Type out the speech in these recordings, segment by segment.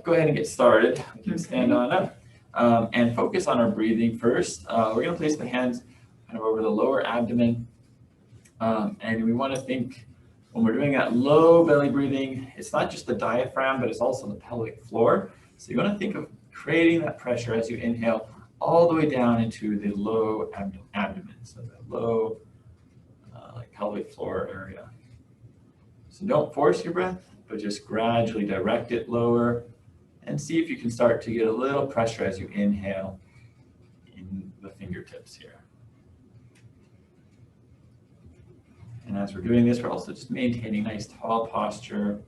go ahead and get started. We can stand on up and focus on our breathing first. We're going to place the hands kind of over the lower abdomen. And we want to think when we're doing that low belly breathing, it's not just the diaphragm, but it's also the pelvic floor. So you want to think of creating that pressure as you inhale all the way down into the low abdomen. So the low like pelvic floor area. So don't force your breath, but just gradually direct it lower and see if you can start to get a little pressure as you inhale in the fingertips here. And as we're doing this, we're also just maintaining nice tall posture.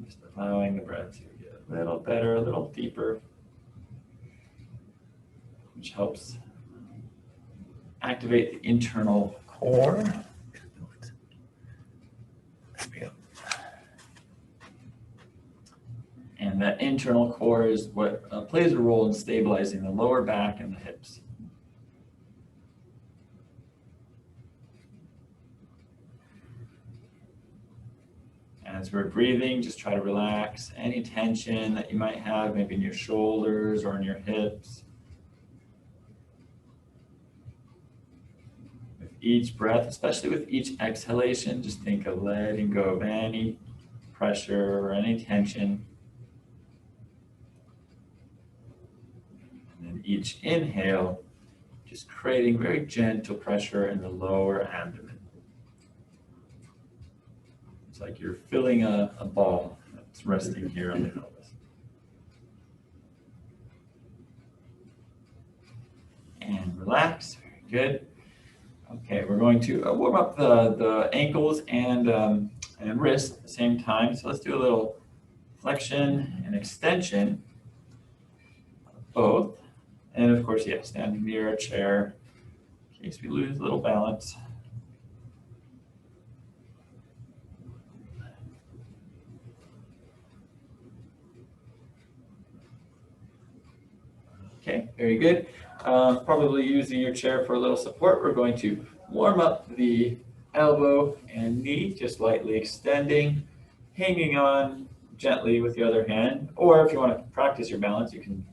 Just allowing the breath to get a little better, a little deeper, which helps activate the internal core. And that internal core is what plays a role in stabilizing the lower back and the hips. As we're breathing, just try to relax any tension that you might have, maybe in your shoulders or in your hips. With each breath, especially with each exhalation, just think of letting go of any pressure or any tension. And then each inhale, just creating very gentle pressure in the lower abdomen. It's like you're filling a ball that's resting here on the pelvis. And relax, very good. Okay, we're going to warm up the ankles and wrists at the same time. So let's do a little flexion and extension of both. And of course, yeah, stand near a chair in case we lose a little balance. Okay, very good. Probably using your chair for a little support, we're going to warm up the elbow and knee, just lightly extending, hanging on gently with the other hand. Or if you want to practice your balance, you can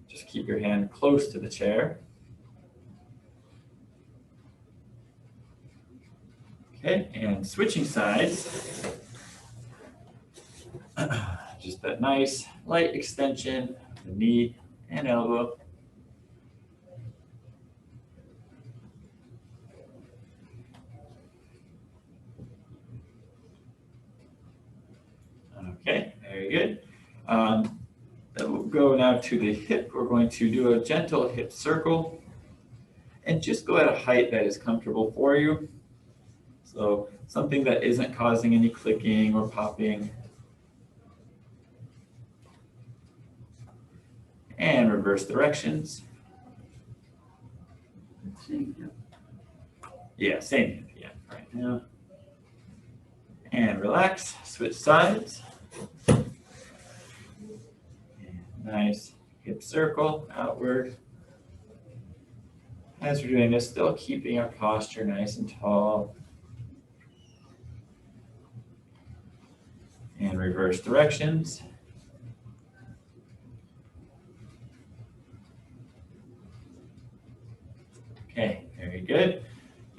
just keep your hand close to the chair. Okay, and switching sides. Just that nice light extension of the knee and elbow. Okay, very good. Then we'll go now to the hip. We're going to do a gentle hip circle and just go at a height that is comfortable for you. So something that isn't causing any clicking or popping. And reverse directions. Yeah, same hip, yeah, right now. And relax, switch sides. And nice hip circle outward. As we're doing this, still keeping our posture nice and tall. And reverse directions. Okay, very good.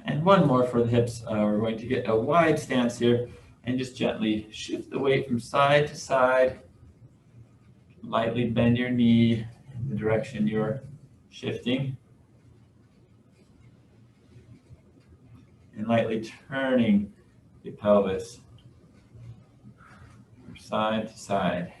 And one more for the hips. We're going to get a wide stance here and just gently shift the weight from side to side. Lightly bend your knee in the direction you're shifting. And lightly turning the pelvis from side to side.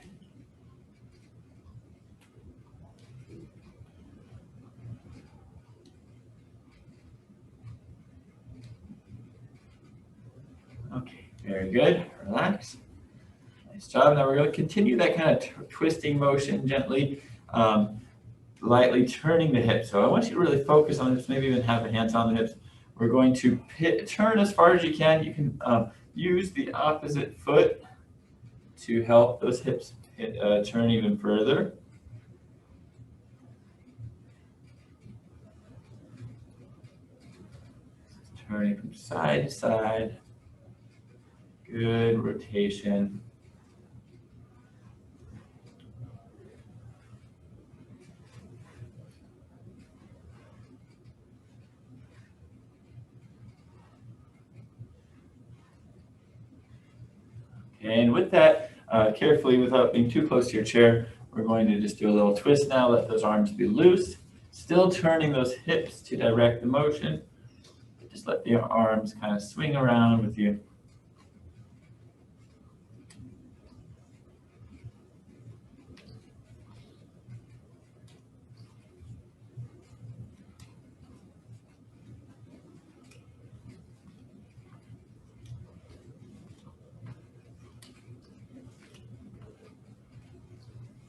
Okay, very good. Relax. Nice job. Now we're going to continue that kind of twisting motion gently, lightly turning the hips. So I want you to really focus on this, maybe even have the hands on the hips. We're going to turn as far as you can. You can use the opposite foot to help those hips turn even further. Turning from side to side. Good rotation. And with that, carefully, without being too close to your chair, we're going to just do a little twist now. Let those arms be loose. Still turning those hips to direct the motion. Just let the arms kind of swing around with you.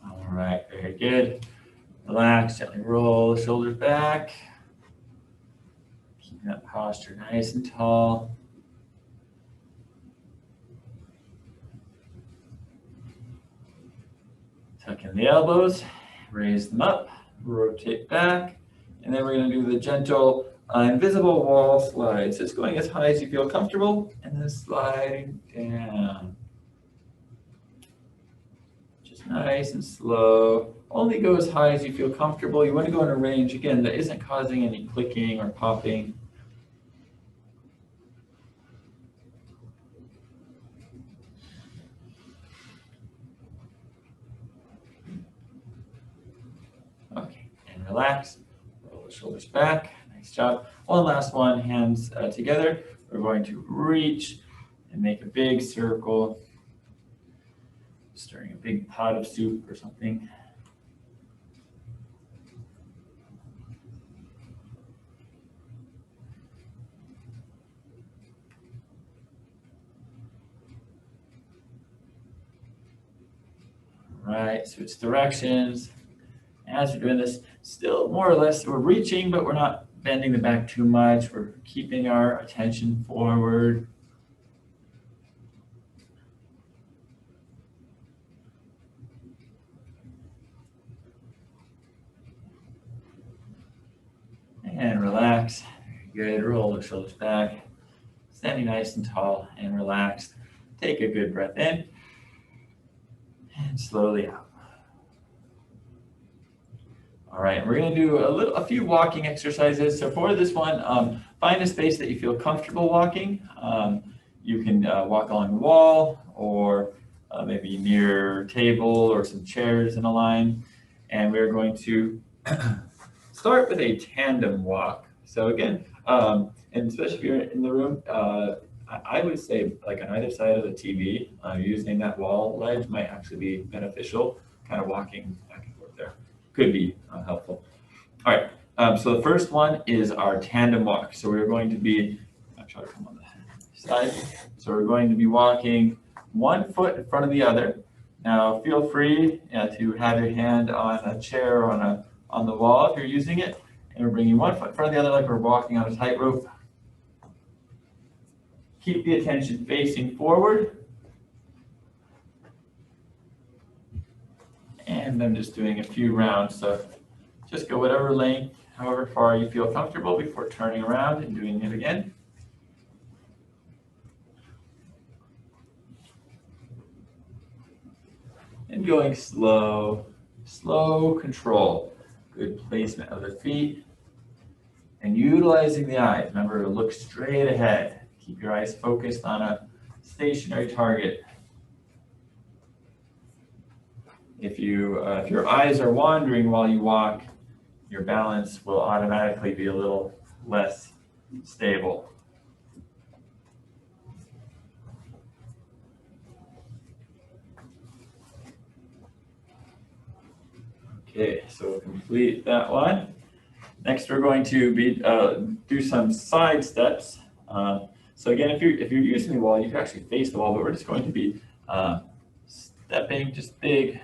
All right, very good. Relax, gently roll the shoulders back. Keep that posture nice and tall. Tuck in the elbows, raise them up, rotate back, and then we're going to do the gentle invisible wall slides. Just going as high as you feel comfortable, and then sliding down. Just nice and slow. Only go as high as you feel comfortable. You want to go in a range, again, that isn't causing any clicking or popping. Okay, and relax. Roll the shoulders back. Nice job. One last one, hands together. We're going to reach and make a big circle, stirring a big pot of soup or something. All right, switch directions. As we're doing this, still more or less, we're reaching, but we're not bending the back too much. We're keeping our attention forward. And relax. Very good. Roll the shoulders back. Standing nice and tall and relaxed. Take a good breath in and slowly out. All right, we're going to do a few walking exercises. So for this one, find a space that you feel comfortable walking. You can walk along the wall or maybe near a table or some chairs in a line. And we're going to start with a tandem walk. So again, and especially if you're in the room, I would say like on either side of the TV, using that wall ledge might actually be beneficial, kind of walking back and forth there. Could be helpful. All right, so the first one is our tandem walk. So we're going to be, I'll try to come on the side. So we're going to be walking one foot in front of the other. Now feel free to have your hand on a chair or on the wall if you're using it. And we're bringing one foot in front of the other like we're walking on a tightrope. Keep the attention facing forward. And I'm just doing a few rounds. So just go whatever length, however far you feel comfortable before turning around and doing it again. And going slow, slow control. Good placement of the feet. And utilizing the eyes. Remember to look straight ahead. Keep your eyes focused on a stationary target. If your eyes are wandering while you walk, your balance will automatically be a little less stable. Okay, so we'll complete that one. Next, we're going to do some side steps. So again, if you're using the wall, you can actually face the wall, but we're just going to be stepping, just big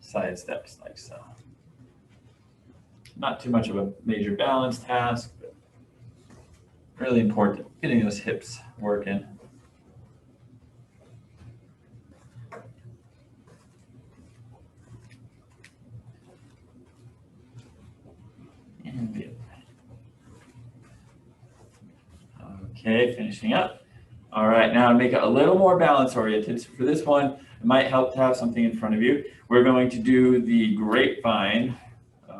side steps like so. Not too much of a major balance task, but really important, getting those hips working. Okay, finishing up. All right, now to make it a little more balance oriented. So for this one, it might help to have something in front of you. We're going to do the grapevine,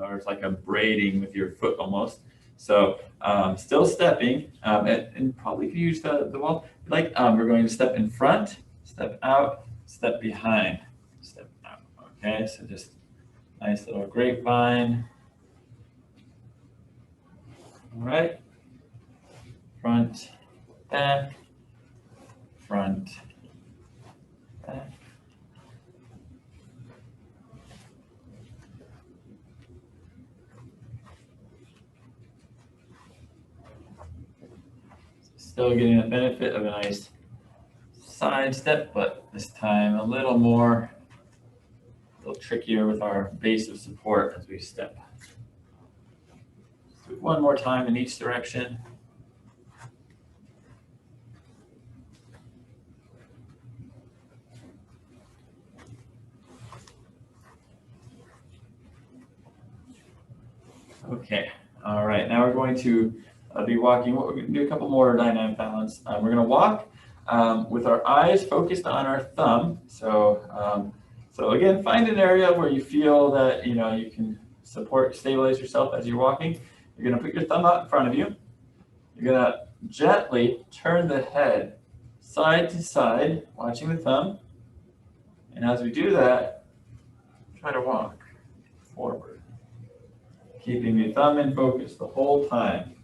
or it's like a braiding with your foot almost. So still stepping, and probably if you use the wall, like we're going to step in front, step out, step behind, step out. Okay, so just nice little grapevine. All right, front, back, front, back. Still getting the benefit of a nice side step, but this time a little trickier with our base of support as we step. Let's do it one more time in each direction. Okay, all right, now we're going to be walking. We're going to do a couple more dynamic balance. We're going to walk with our eyes focused on our thumb. So again, find an area where you feel that you can stabilize yourself as you're walking. You're going to put your thumb out in front of you. You're going to gently turn the head side to side, watching the thumb. And as we do that, try to walk forward, keeping your thumb in focus the whole time.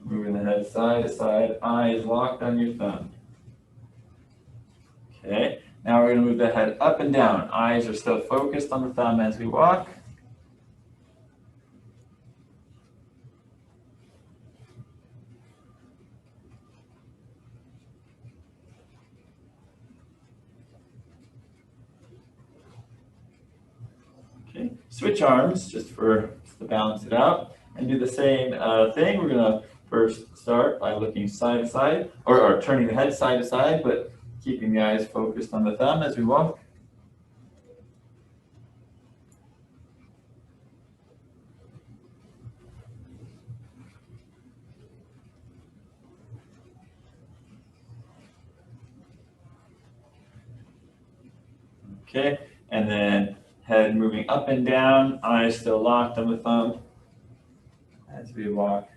Moving the head side to side, eyes locked on your thumb. Okay, now we're going to move the head up and down. Eyes are still focused on the thumb as we walk. Okay, switch arms just to balance it out, and do the same thing. We're going to first start by looking side to side, or turning the head side to side, but keeping the eyes focused on the thumb as we walk. Okay, and then head moving up and down, eyes still locked on the thumb as we walk.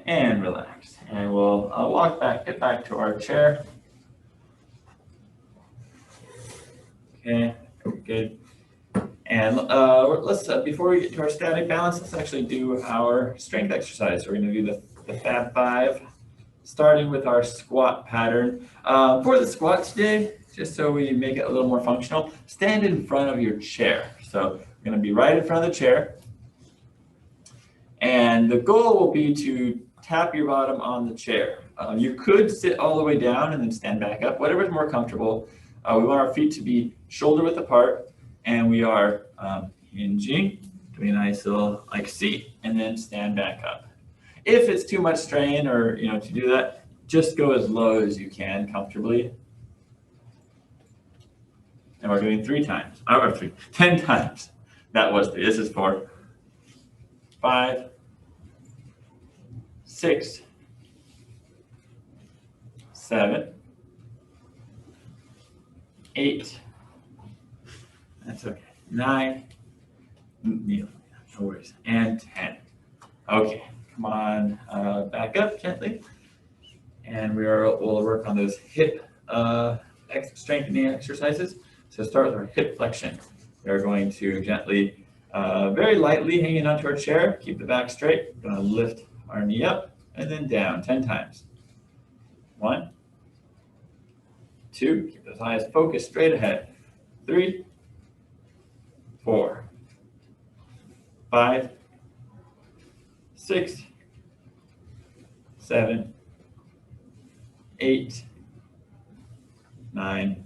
And relax. And we'll get back to our chair. Okay, good. And let's, before we get to our static balance, let's actually do our strength exercise. We're going to do the Fab Five, starting with our squat pattern. For the squat today, just so we make it a little more functional, stand in front of your chair. So we're going to be right in front of the chair. And the goal will be to tap your bottom on the chair. You could sit all the way down and then stand back up, whatever's more comfortable. We want our feet to be shoulder width apart, and we are hinging, doing a nice little seat, and then stand back up. If it's too much strain or to do that, just go as low as you can comfortably. And we're doing 10 times. That was 3. This is 4, 5, 6, 7, 8. That's okay. 9. Kneel. No worries. And 10. Okay. Come on. Back up gently. And we'll work on those hip strengthening exercises. So start with our hip flexion. We're going to gently, very lightly hanging onto our chair, keep the back straight. We're going to lift our knee up and then down 10 times. 1, 2, keep those eyes focused straight ahead. 3, 4, 5, 6, 7, 8, 9,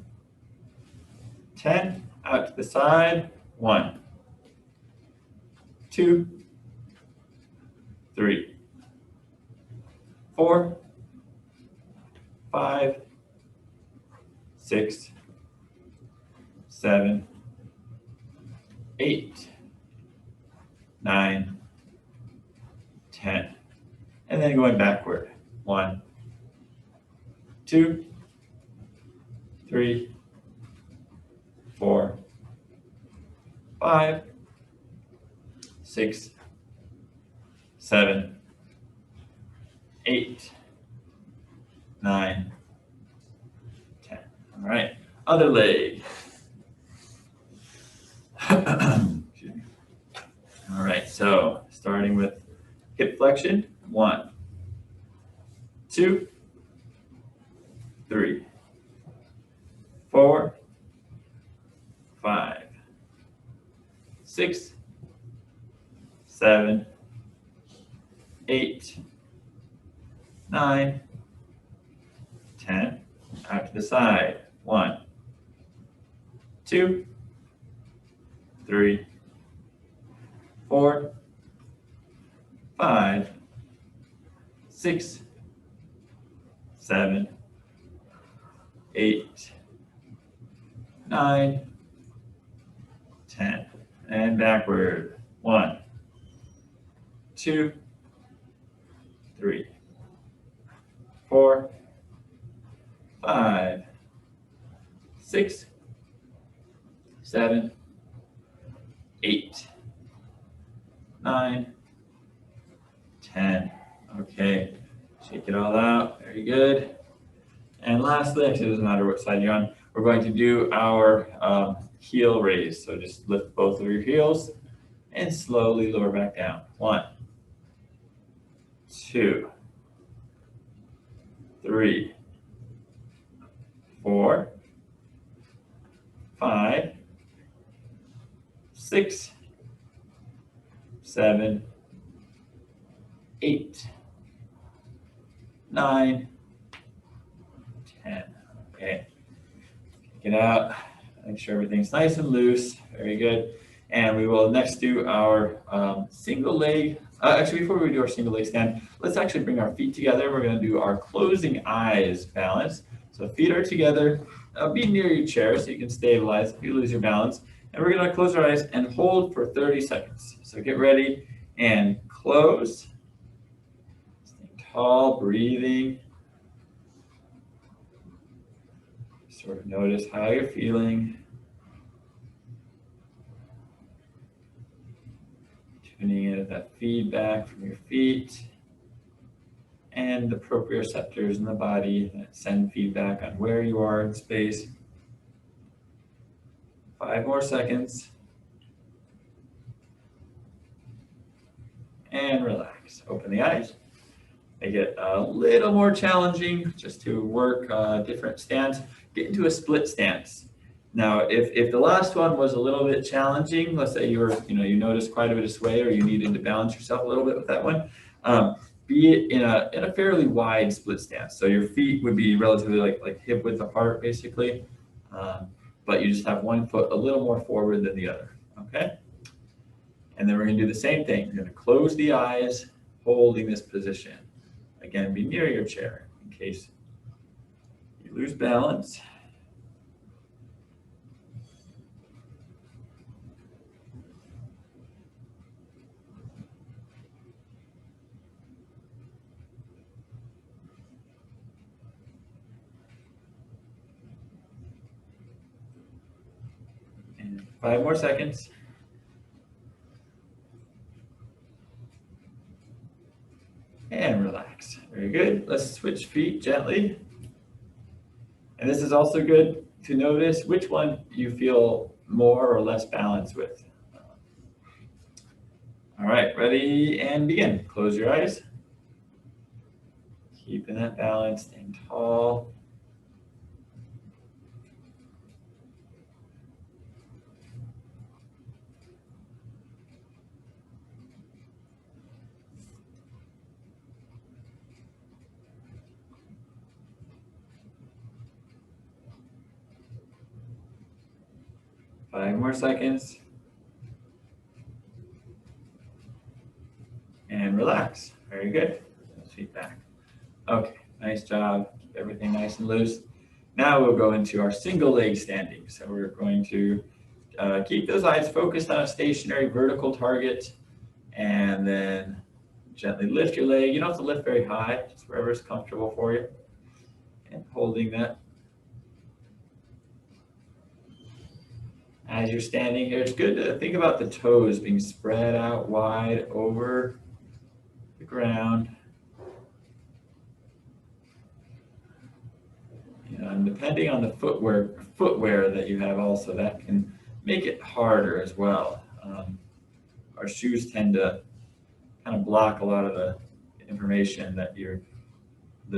10. Out to the side. 1, 2, 3, 4, 5, 6, 7, 8, 9, 10. And then going backward. 1, 2, 3, 4, 5, 6, 7, 8, 9, 10. All right, other leg. Excuse me. All right, so starting with hip flexion. 1, 2, 3, 4, 5, 6, 7, 8, 9, 10. Out to the side. 1, 2, 3, 4, 5, 6, 7, 8, 9, 10. And backward. 1, 2, 3, 4, 5, 6, 7, 8, 9, 10. Okay, shake it all out. Very good. And lastly, actually, it doesn't matter what side you're on, we're going to do our heel raise. So just lift both of your heels and slowly lower back down. 1, 2, 3, 4, 5, 6, 7, 8, 9, 10. Okay, take it out. Make sure everything's nice and loose. Very good. And we will next do our single leg. Actually, before we do our single leg stand, let's actually bring our feet together. We're going to do our closing eyes balance. So feet are together. Be near your chair so you can stabilize if you lose your balance. And we're going to close our eyes and hold for 30 seconds. So get ready and close. Stay tall, breathing. Sort of notice how you're feeling. Tuning in at that feedback from your feet and the proprioceptors in the body that send feedback on where you are in space. 5 more seconds. And relax. Open the eyes. Make it a little more challenging just to work different stance. Get into a split stance. Now, if the last one was a little bit challenging, let's say you noticed quite a bit of sway or you needed to balance yourself a little bit with that one, be it in a fairly wide split stance. So your feet would be relatively like hip width apart, basically, but you just have one foot a little more forward than the other. Okay. And then we're going to do the same thing. You're going to close the eyes, holding this position. Again, be near your chair in case you lose balance. And 5 more seconds. And relax. Very good. Let's switch feet gently. And this is also good to notice which one you feel more or less balanced with. All right, ready and begin. Close your eyes. Keeping that balance, staying tall. Five more seconds. And relax. Very good. Feet back. Nice job. Keep everything nice and loose. Now we'll go into our single leg standing. So we're going to keep those eyes focused on a stationary vertical target, and then gently lift your leg. You don't have to lift very high, just wherever is comfortable for you. And holding that. As you're standing here, it's good to think about the toes being spread out wide over the ground. And depending on the footwear that you have also, that can make it harder as well. Our shoes tend to kind of block a lot of the information that the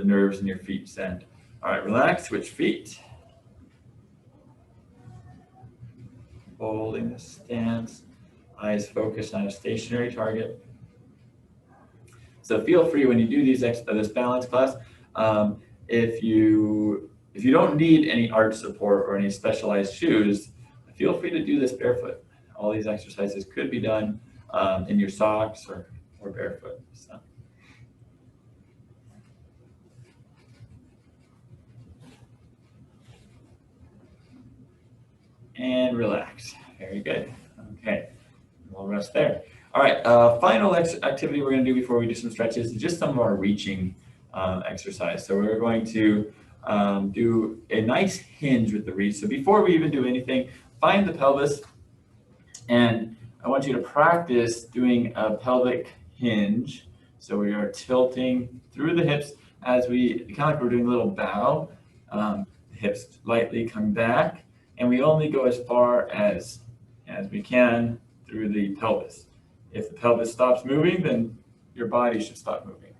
nerves in your feet send. All right, relax, switch feet. Holding the stance, eyes focused on a stationary target. So feel free when you do this balance class, if you don't need any arch support or any specialized shoes, feel free to do this barefoot. All these exercises could be done in your socks or barefoot. So. And relax. Very good. Okay, we'll rest there. All right, final activity we're going to do before we do some stretches is just some of our reaching exercise. So we're going to do a nice hinge with the reach. So before we even do anything, find the pelvis, and I want you to practice doing a pelvic hinge. So we are tilting through the hips as we, kind of like we're doing a little bow, hips lightly come back, and we only go as far as we can through the pelvis. If the pelvis stops moving, then your body should stop moving.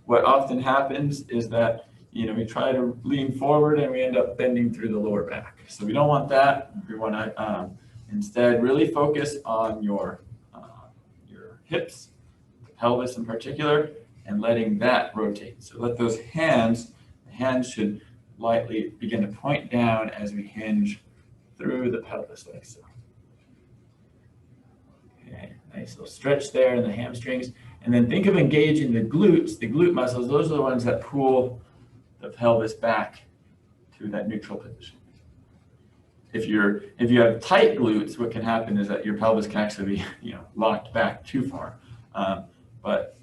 What often happens is that we try to lean forward and we end up bending through the lower back. So we don't want that. We want to instead really focus on your hips, the pelvis in particular, and letting that rotate. So let those the hands should lightly begin to point down as we hinge through the pelvis like so. Okay, nice little stretch there in the hamstrings. And then think of engaging the glutes, the glute muscles. Those are the ones that pull the pelvis back to that neutral position. If you have tight glutes, what can happen is that your pelvis can actually be locked back too far. But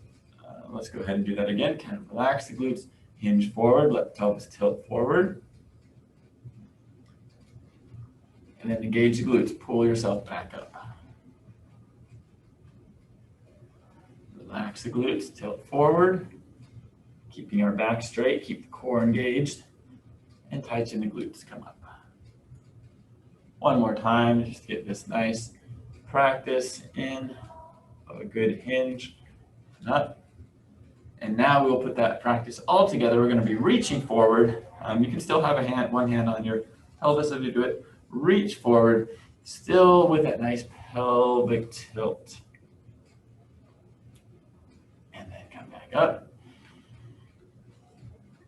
let's go ahead and do that again. Kind of relax the glutes, hinge forward, let the pelvis tilt forward. And then engage the glutes, pull yourself back up. Relax the glutes, tilt forward, keeping our back straight, keep the core engaged, and tighten the glutes, come up. One more time, just get this nice practice in of a good hinge and up. And now we'll put that practice all together. We're going to be reaching forward. You can still have one hand on your pelvis as you do it. Reach forward, still with that nice pelvic tilt. And then come back up.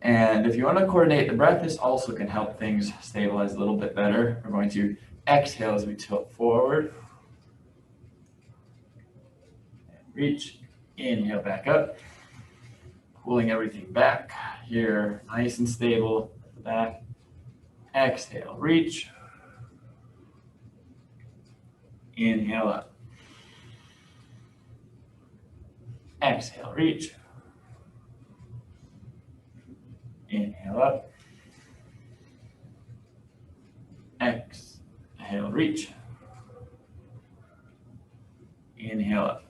And if you want to coordinate the breath, this also can help things stabilize a little bit better. We're going to exhale as we tilt forward. And reach, inhale back up. Pulling everything back here, nice and stable at the back. Exhale, reach. Inhale up. Exhale, reach. Inhale up. Exhale, reach. Inhale up.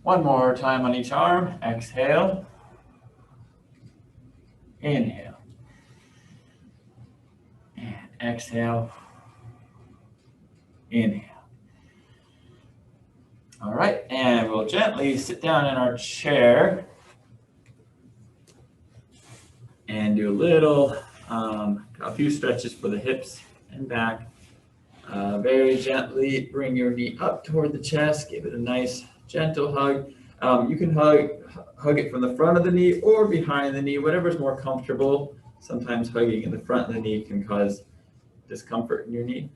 One more time on each arm. Exhale. Inhale. And exhale. Inhale. All right, and we'll gently sit down in our chair and do a few stretches for the hips and back. Very gently bring your knee up toward the chest. Give it a nice gentle hug. You can hug it from the front of the knee or behind the knee, whatever's more comfortable. Sometimes hugging in the front of the knee can cause discomfort in your knee.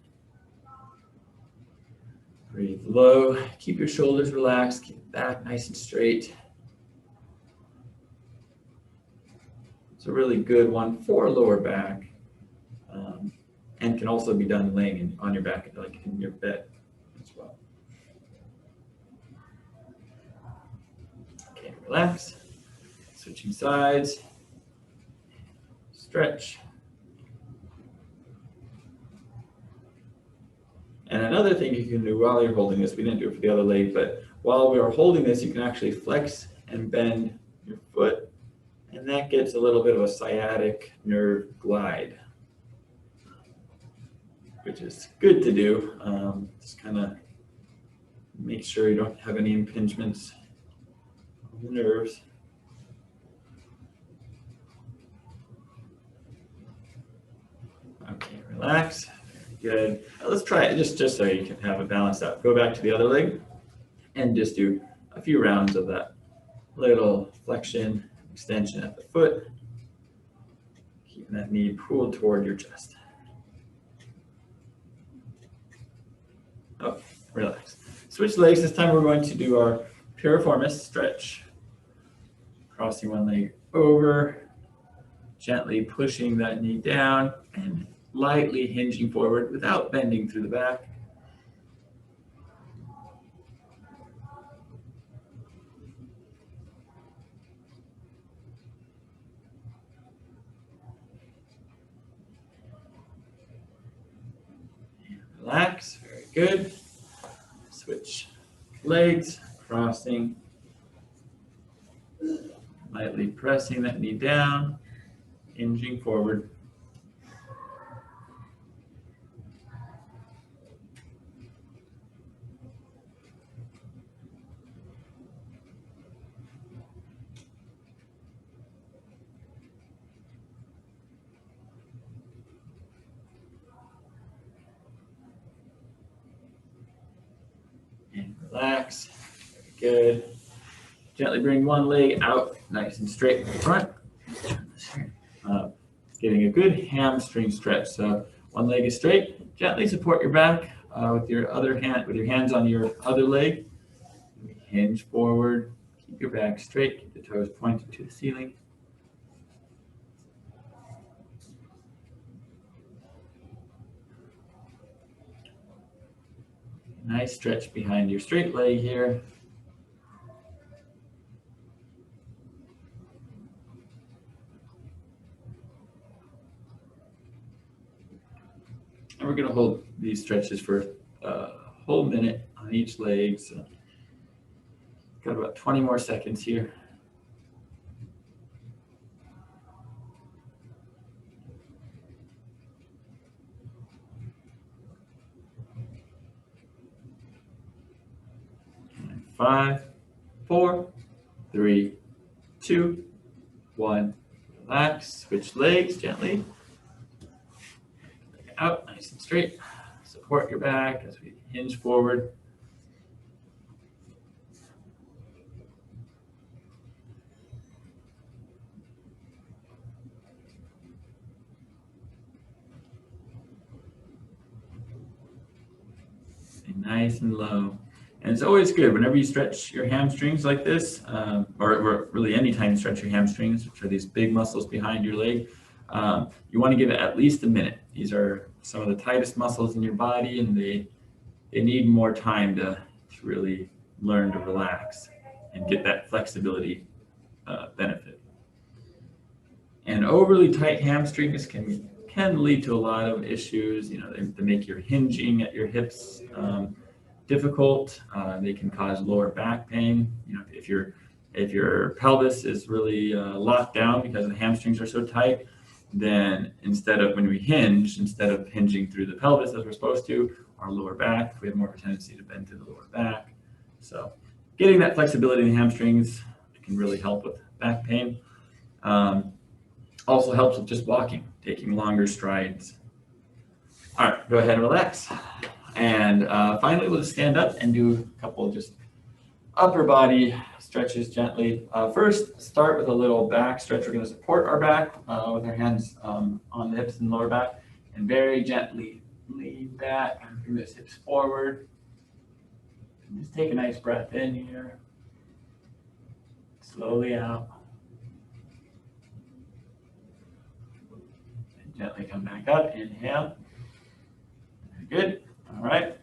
Breathe low. Keep your shoulders relaxed. Keep the back nice and straight. It's a really good one for lower back, and can also be done laying on your back, like in your bed as well. Okay, relax. Switching sides. Stretch. And another thing you can do while you're holding this, we didn't do it for the other leg, but while we are holding this, you can actually flex and bend your foot, and that gets a little bit of a sciatic nerve glide, which is good to do. Just kind of make sure you don't have any impingements on the nerves. Okay, relax. Very good. Now let's try it just so you can have it balanced out. Go back to the other leg and just do a few rounds of that little flexion, extension at the foot, keeping that knee pulled toward your chest. Oh, relax. Switch legs. This time we're going to do our piriformis stretch. Crossing one leg over, gently pushing that knee down and lightly hinging forward without bending through the back. And relax, very good. Switch legs, crossing, lightly pressing that knee down, hinging forward. And relax, very good. Gently bring one leg out, nice and straight in front. Getting a good hamstring stretch. So one leg is straight. Gently support your back with your other hand, with your hands on your other leg. Hinge forward. Keep your back straight. Keep the toes pointed to the ceiling. Nice stretch behind your straight leg here. And we're going to hold these stretches for a whole minute on each leg. So got about 20 more seconds here. And 5, 4, 3, 2, 1. Relax. Switch legs gently. Out, nice and straight. Support your back as we hinge forward. Stay nice and low. And it's always good whenever you stretch your hamstrings like this, or really anytime you stretch your hamstrings, which are these big muscles behind your leg, you want to give it at least a minute. These are some of the tightest muscles in your body, and they need more time to really learn to relax and get that flexibility benefit. And overly tight hamstrings can lead to a lot of issues. You know, they make your hinging at your hips difficult. They can cause lower back pain. You know, if your pelvis is really locked down because the hamstrings are so tight, then when we hinge, instead of hinging through the pelvis as we're supposed to, our lower back, we have more of a tendency to bend through the lower back. So getting that flexibility in the hamstrings can really help with back pain. Also helps with just walking, taking longer strides. All right, go ahead and relax. And finally, we'll just stand up and do a couple of just upper body stretches gently. First, start with a little back stretch. We're going to support our back with our hands on the hips and lower back, and very gently lean back and bring those hips forward. And just take a nice breath in here. Slowly out. Gently come back up, inhale. Good, all right.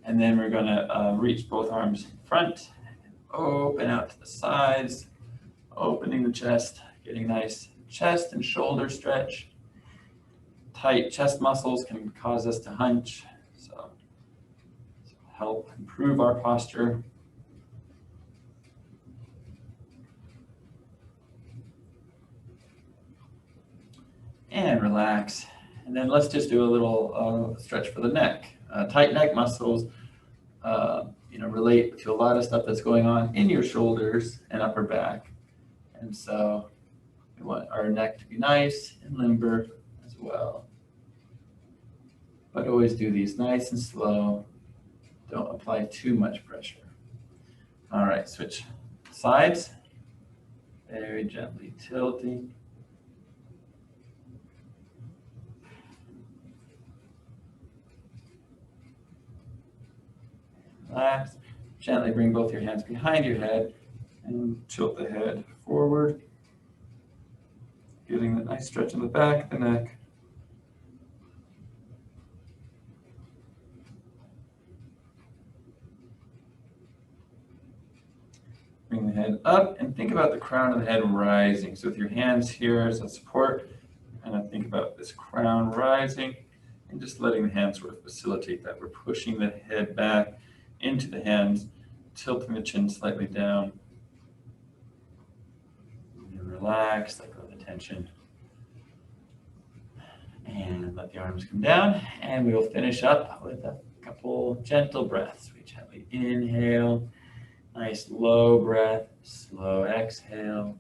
And then we're gonna reach both arms in front, open out to the sides, opening the chest, getting nice chest and shoulder stretch. Tight chest muscles can cause us to hunch, so help improve our posture. And relax. And then let's just do a little stretch for the neck. Tight neck muscles, relate to a lot of stuff that's going on in your shoulders and upper back. And so we want our neck to be nice and limber as well. But always do these nice and slow. Don't apply too much pressure. All right, switch sides. Very gently tilting. Relax. Gently bring both your hands behind your head and tilt the head forward. Getting that nice stretch in the back of the neck. Bring the head up and think about the crown of the head rising. So with your hands here as a support, kind of think about this crown rising and just letting the hands sort of facilitate that. We're pushing the head back into the hands, tilting the chin slightly down. And relax, let go of the tension. And let the arms come down. And we will finish up with a couple gentle breaths. We gently inhale, nice low breath, slow exhale.